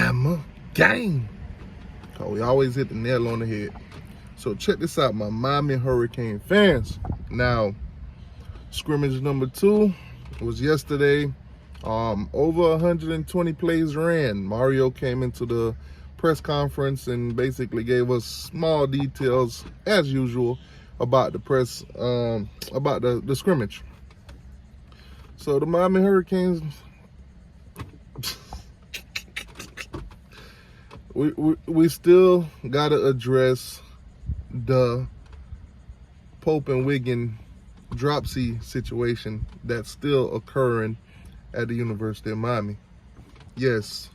Bama gang. Oh, we always hit the nail on the head. So check this out, my Miami Hurricane fans. Now, scrimmage number 2 was yesterday. Over 120 plays ran. Mario came into the press conference and basically gave us small details, as usual, about the press, about the scrimmage. So the Miami Hurricanes, we still gotta address the Pope and Wiggins dropsy situation that's still occurring at the University of Miami. Yes,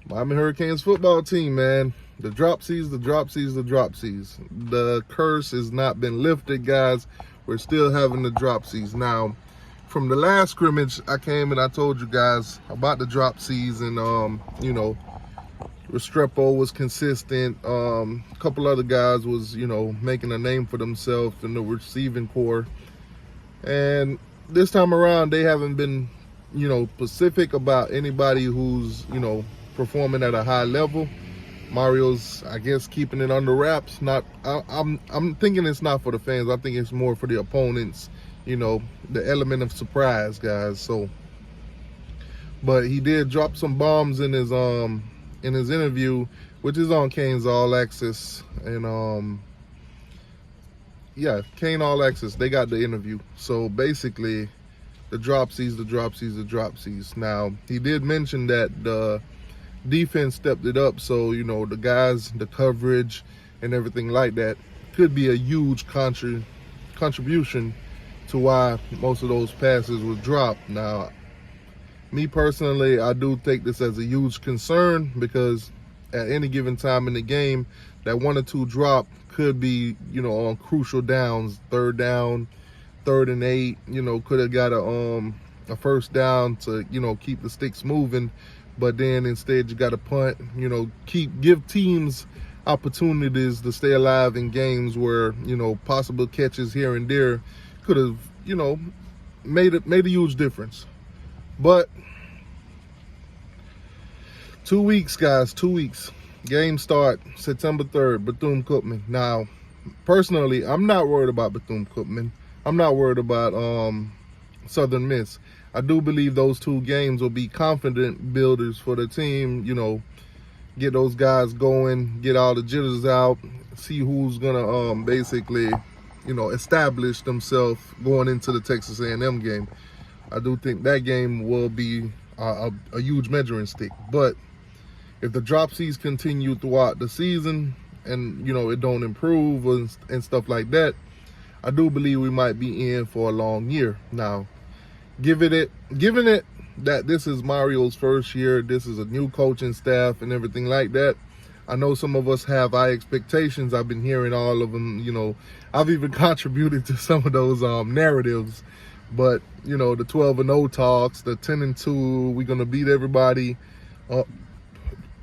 Miami Hurricanes football team, man. The dropsies. The curse has not been lifted, guys. We're still having the dropsies. Now, from the last scrimmage, I came and I told you guys about the dropsies, and you know, Restrepo was consistent. A couple other guys was, you know, making a name for themselves in the receiving core. And this time around, they haven't been, you know, specific about anybody who's, you know, performing at a high level. Mario's, I guess, keeping it under wraps. I'm thinking it's not for the fans. I think it's more for the opponents. You know, the element of surprise, guys. So, but he did drop some bombs in his interview, which is on Kane's All Access, and yeah, Kane All Access. They got the interview. So basically, the dropsies. Now, he did mention that the defense stepped it up, so, you know, the guys, the coverage and everything like that could be a huge contribution to why most of those passes were dropped. Now, me personally, I do take this as a huge concern, because at any given time in the game, that 1 or 2 drop could be, you know, on crucial downs, 3rd down, 3rd and 8, you know, could have got a first down to, you know, keep the sticks moving. But then instead you got to punt, you know, give teams opportunities to stay alive in games where, you know, possible catches here and there could have, you know, made a huge difference. But 2 weeks, guys, 2 weeks. Game start September 3rd, Bethune-Cookman. Now, personally, I'm not worried about Bethune-Cookman. I'm not worried about Southern Miss. I do believe those 2 games will be confident builders for the team, you know, get those guys going, get all the jitters out, see who's going to basically, you know, establish themselves going into the Texas A&M game. I do think that game will be a huge measuring stick. But if the dropsies continue throughout the season and, you know, it don't improve and stuff like that, I do believe we might be in for a long year. Now, given it that this is Mario's first year, this is a new coaching staff and everything like that, I know some of us have high expectations. I've been hearing all of them, you know. I've even contributed to some of those narratives. But, you know, the 12-0 talks, the 10-2, we're going to beat everybody.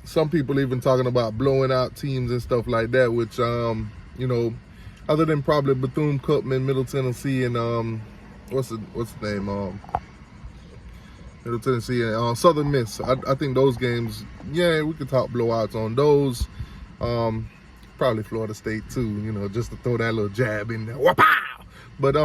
Some people even talking about blowing out teams and stuff like that, which, you know, other than probably Bethune-Cookman, Middle Tennessee, and what's the name? Middle Tennessee and Southern Miss. I think those games, yeah, we could talk blowouts on those. Probably Florida State too, you know, just to throw that little jab in there. Wha-pow! But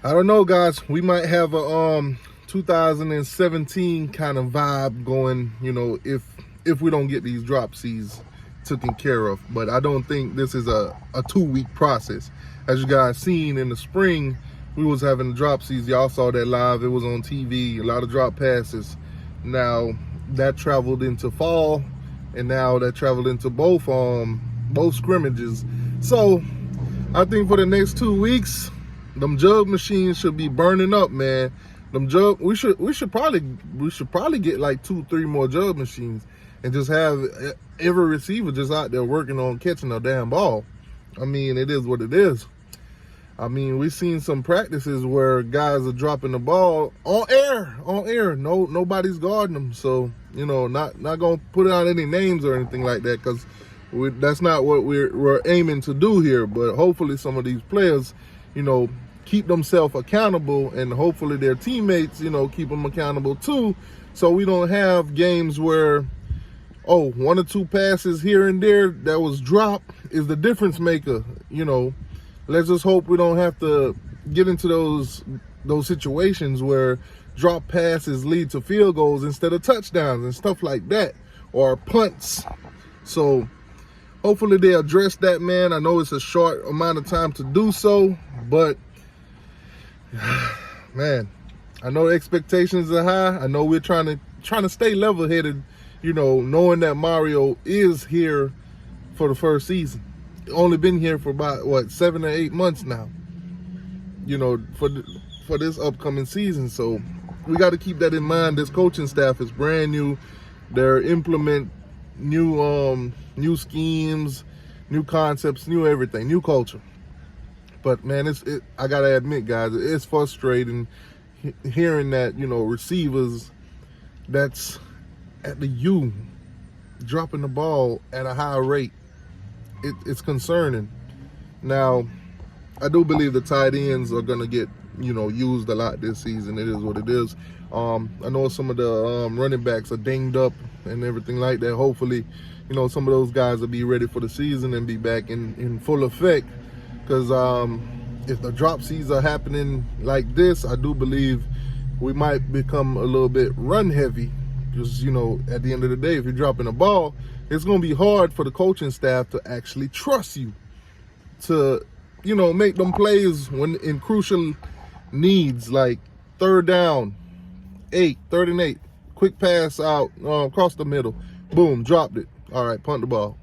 I don't know, guys. We might have a 2017 kind of vibe going, you know, if we don't get these dropsies taken care of. But I don't think this is a 2-week process. As you guys seen in the spring, we was having the dropsies. Y'all saw that live. It was on TV. A lot of drop passes. Now that traveled into fall, and now that traveled into both scrimmages. So I think for the next 2 weeks, them jug machines should be burning up, man. We should probably get like 2-3 more jug machines and just have every receiver just out there working on catching a damn ball. I mean, it is what it is. I mean, we've seen some practices where guys are dropping the ball on air. Nobody's guarding them. So, you know, not gonna put out any names or anything like that, because that's not what we're aiming to do here. But hopefully some of these players, you know, keep themselves accountable, and hopefully their teammates, you know, keep them accountable too, so we don't have games where, oh, 1 or 2 passes here and there that was dropped is the difference maker. You know, let's just hope we don't have to get into those situations where drop passes lead to field goals instead of touchdowns and stuff like that, or punts. So hopefully they address that, man. I know it's a short amount of time to do so, but man, I know expectations are high. I know we're trying to stay level-headed, you know, knowing that Mario is here for the first season. Only been here for about, what, 7 or 8 months now, you know, for this upcoming season. So we got to keep that in mind. This coaching staff is brand new. They're implement new schemes, new concepts, new everything, new culture. But man, I gotta admit, guys, it's frustrating hearing that, you know, receivers that's at the U dropping the ball at a high rate. It's concerning. Now, I do believe the tight ends are gonna get, you know, used a lot this season. It is what it is. I know some of the running backs are dinged up and everything like that. Hopefully, you know, some of those guys will be ready for the season and be back in full effect. Because if the dropsies are happening like this, I do believe we might become a little bit run heavy. Because, you know, at the end of the day, if you're dropping a ball, it's going to be hard for the coaching staff to actually trust you to, you know, make them plays when in crucial needs, like 3rd down, 3rd and 8, quick pass out across the middle, boom, dropped it. All right, punt the ball.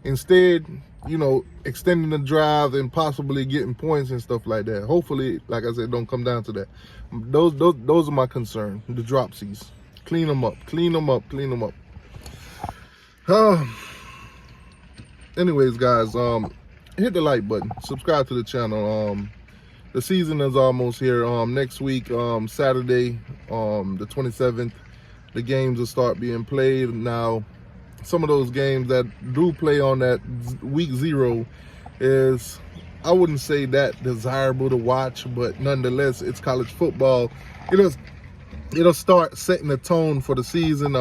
Instead, you know, extending the drive and possibly getting points and stuff like that. Hopefully, like I said, don't come down to that. Those are my concerns. The dropsies. Clean them up. Clean them up. Clean them up. Anyways, guys, hit the like button. Subscribe to the channel. The season is almost here. Next week, Saturday, the 27th, the games will start being played. Now, some of those games that do play on that week 0 is, I wouldn't say that desirable to watch, but nonetheless, it's college football. It'll start setting the tone for the season.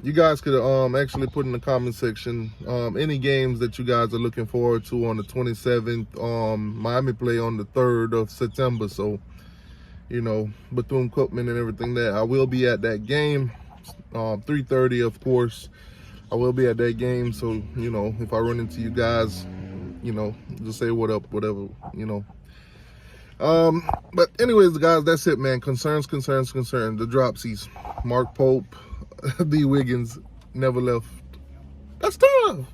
You guys could actually put in the comment section any games that you guys are looking forward to on the 27th. Miami play on the 3rd of September, so, you know, Bethune-Cookman and everything there. I will be at that game. 3:30, of course. I will be at that game, so, you know, if I run into you guys, you know, just say what up, whatever, you know. But anyways, guys, that's it, man. Concerns. The dropsies. Mark Pope, D. Wiggins, never left. That's tough.